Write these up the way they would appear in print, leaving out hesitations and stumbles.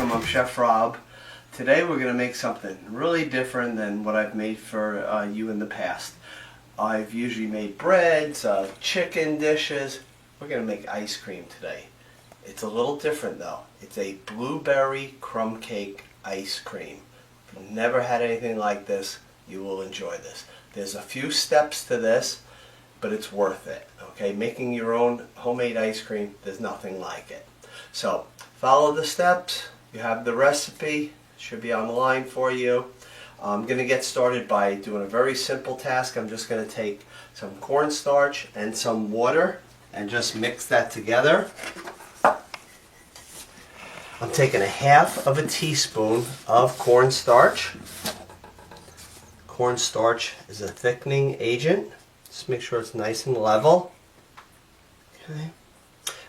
welcome. I'm Chef Rob. Today we're going to make something really different than what I've made for you in the past. I've usually made breads, chicken dishes. We're going to make ice cream today. It's a little different though. It's a blueberry crumb cake ice cream. If you've never had anything like this, you will enjoy this. There's a few steps to this, but it's worth it. Okay, making your own homemade ice cream, there's nothing like it. So follow the steps. You have the recipe. It should be online for you. I'm going to get started by doing a very simple task. I'm just going to take some cornstarch and some water and just mix that together. I'm taking a half of a teaspoon of cornstarch. Cornstarch is a thickening agent. Just make sure it's nice and level. Okay.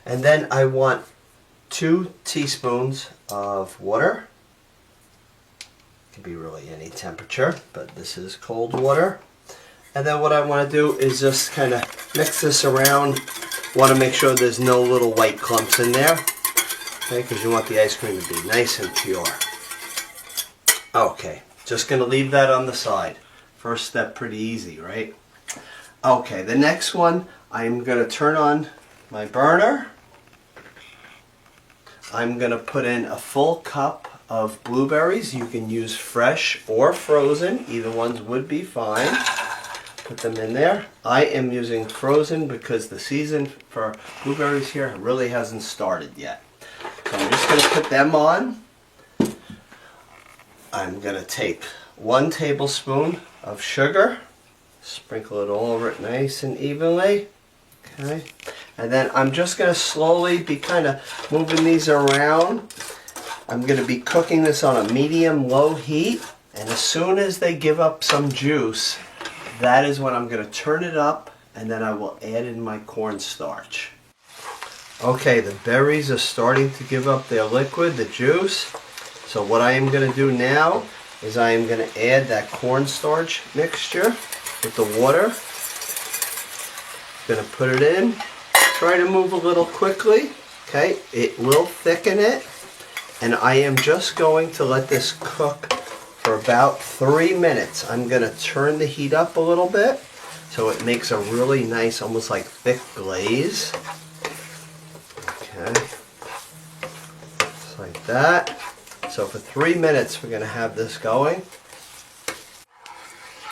And then I want 2 teaspoons of water. It can be really any temperature, but this is cold water. And then what I want to do is just kind of mix this around. Want to make sure there's no little white clumps in there. Okay, because you want the ice cream to be nice and pure. Okay, just going to leave that on the side. First step, pretty easy, right? Okay, the next one, I'm going to turn on my burner. I'm going to put in a full cup of blueberries. You can use fresh or frozen. Either ones would be fine. Put them in there. I am using frozen because the season for blueberries here really hasn't started yet. So I'm just going to put them on. I'm going to take 1 tablespoon of sugar. Sprinkle it all over it nice and evenly. Okay. And then I'm just going to slowly be kind of moving these around. I'm going to be cooking this on a medium-low heat. And as soon as they give up some juice, that is when I'm going to turn it up, and then I will add in my cornstarch. Okay, the berries are starting to give up their liquid, the juice. So what I am going to do now is I am going to add that cornstarch mixture with the water. Going to put it in. Try to move a little quickly. Okay, it will thicken it. And I am just going to let this cook for about 3 minutes. I'm going to turn the heat up a little bit so it makes a really nice, almost like thick glaze. Okay, just like that. So for 3 minutes we're going to have this going.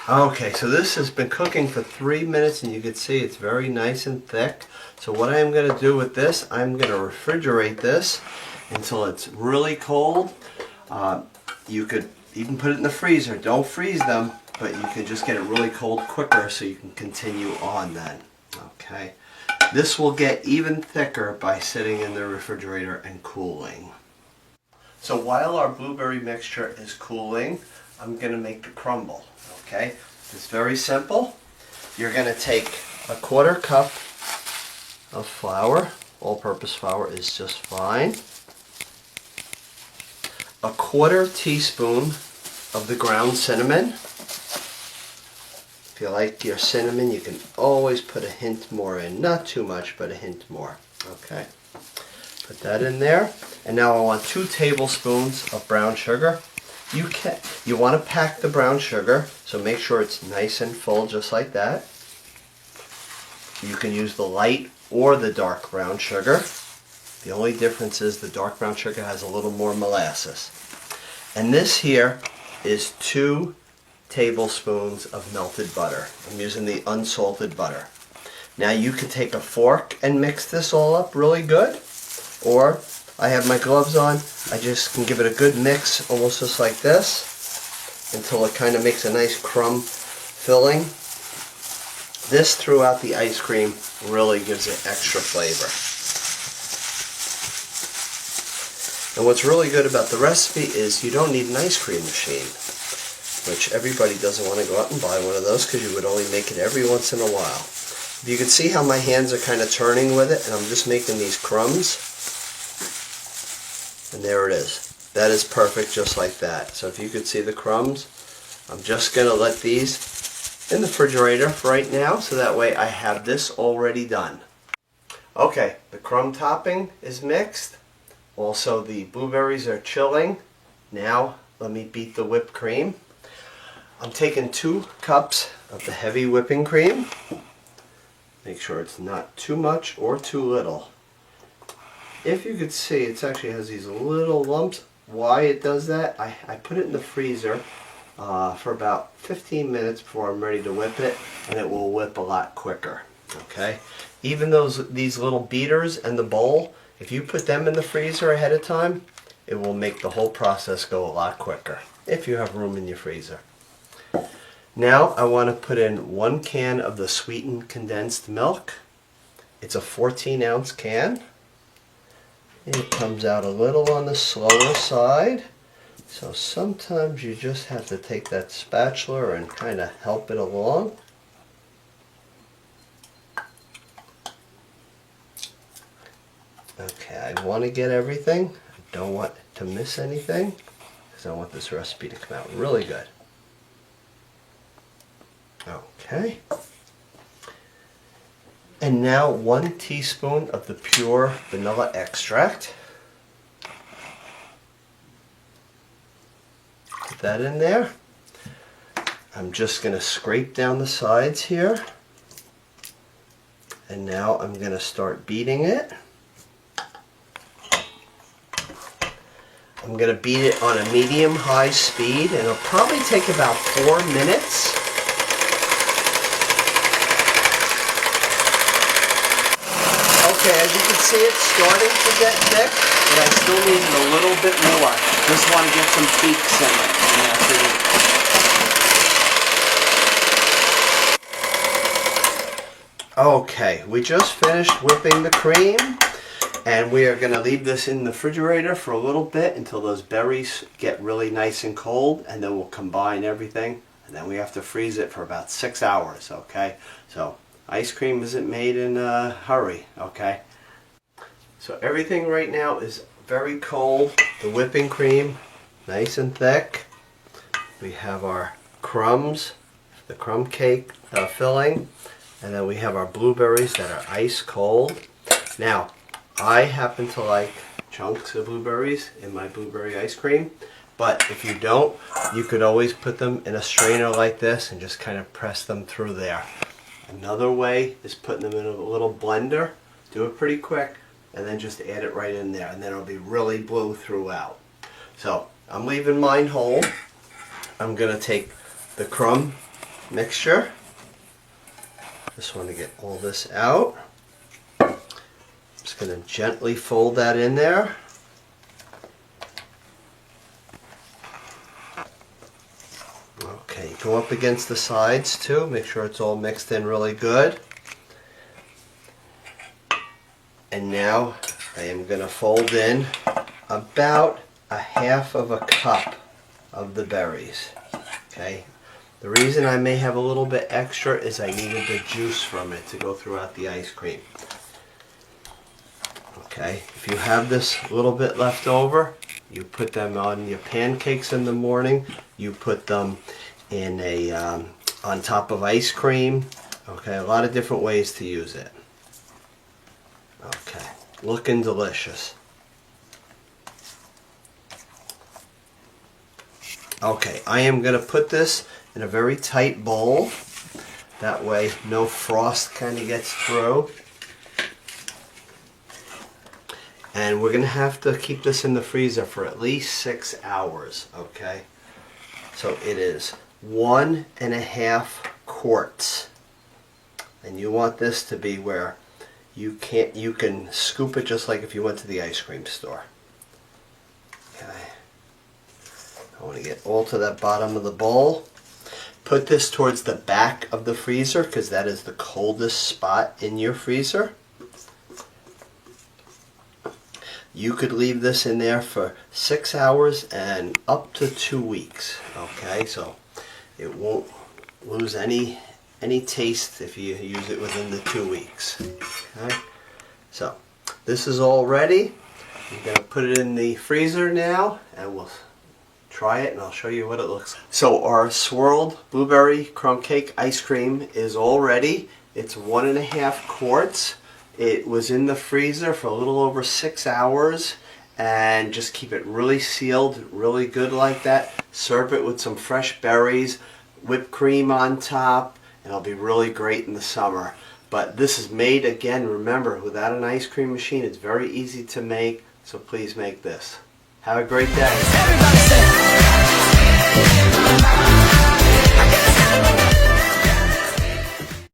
Okay, so this has been cooking for 3 minutes and you can see it's very nice and thick. So what I'm going to do with this, I'm going to refrigerate this until it's really cold. You could even put it in the freezer. Don't freeze them, but you can just get it really cold quicker so you can continue on then. Okay, this will get even thicker by sitting in the refrigerator and cooling. So while our blueberry mixture is cooling, I'm going to make the crumble. Okay, it's very simple. You're going to take a 1/4 cup of flour. All-purpose flour is just fine. A 1/4 teaspoon of the ground cinnamon. If you like your cinnamon, you can always put a hint more in. Not too much, but a hint more. Okay, put that in there. And now I want 2 tablespoons of brown sugar. You want to pack the brown sugar, so make sure it's nice and full, just like that. You can use the light or the dark brown sugar. The only difference is the dark brown sugar has a little more molasses. And this here is 2 tablespoons of melted butter. I'm using the unsalted butter. Now you can take a fork and mix this all up really good, or I have my gloves on. I just can give it a good mix, almost just like this, until it kind of makes a nice crumb filling. This throughout the ice cream really gives it extra flavor. And what's really good about the recipe is you don't need an ice cream machine, which everybody doesn't want to go out and buy one of those because you would only make it every once in a while. You can see how my hands are kind of turning with it, and I'm just making these crumbs. And there it is. That is perfect, just like that. So if you could see the crumbs, I'm just going to let these in the refrigerator for right now, so that way I have this already done. Okay, the crumb topping is mixed. Also, the blueberries are chilling. Now, let me beat the whipped cream. I'm taking 2 cups of the heavy whipping cream. Make sure it's not too much or too little. If you could see, it actually has these little lumps. Why it does that, I put it in the freezer for about 15 minutes before I'm ready to whip it, and it will whip a lot quicker. Okay? Even these little beaters and the bowl, if you put them in the freezer ahead of time, it will make the whole process go a lot quicker, if you have room in your freezer. Now I want to put in 1 can of the sweetened condensed milk. It's a 14-ounce can. It comes out a little on the slower side, so sometimes you just have to take that spatula and kind of help it along. Okay, I want to get everything. I don't want to miss anything because I want this recipe to come out really good. Okay. And now 1 teaspoon of the pure vanilla extract. Put that in there. I'm just going to scrape down the sides here. And now I'm going to start beating it. I'm going to beat it on a medium-high speed, and it'll probably take about 4 minutes. Okay, as you can see, it's starting to get thick, but I still need it a little bit more. Just want to get some peaks in it, and that's it. Okay, we just finished whipping the cream, and we are going to leave this in the refrigerator for a little bit until those berries get really nice and cold, and then we'll combine everything, and then we have to freeze it for about 6 hours, okay? So ice cream isn't made in a hurry, okay? So everything right now is very cold. The whipping cream, nice and thick. We have our crumbs, the crumb cake filling, and then we have our blueberries that are ice cold. Now, I happen to like chunks of blueberries in my blueberry ice cream, but if you don't, you could always put them in a strainer like this and just kind of press them through there. Another way is putting them in a little blender. Do it pretty quick, and then just add it right in there, and then it'll be really blue throughout. So I'm leaving mine whole. I'm going to take the crumb mixture. Just want to get all this out. Just going to gently fold that in there. Okay, go up against the sides too. Make sure it's all mixed in really good. And now I am going to fold in about a half of a cup of the berries. Okay. The reason I may have a little bit extra is I needed the juice from it to go throughout the ice cream. Okay. If you have this little bit left over, you put them on your pancakes in the morning. You put them in a on top of ice cream. Okay. A lot of different ways to use it. Okay, looking delicious. Okay, I am going to put this in a very tight bowl. That way no frost kind of gets through. And we're going to have to keep this in the freezer for at least 6 hours, okay? So it is 1.5 quarts. And you want this to be where you can scoop it just like if you went to the ice cream store. Okay. I want to get all to that bottom of the bowl. Put this towards the back of the freezer because that is the coldest spot in your freezer. You could leave this in there for 6 hours and up to 2 weeks. Okay, so it won't lose any taste if you use it within the 2 weeks. Okay, so this is all ready. I'm going to put it in the freezer now, and we'll try it, and I'll show you what it looks like. So our swirled blueberry crumb cake ice cream is all ready. It's 1.5 quarts. It was in the freezer for a little over 6 hours, and just keep it really sealed, really good like that. Serve it with some fresh berries, whipped cream on top, and it'll be really great in the summer. But this is made, again, remember, without an ice cream machine. It's very easy to make, so please make this. Have a great day.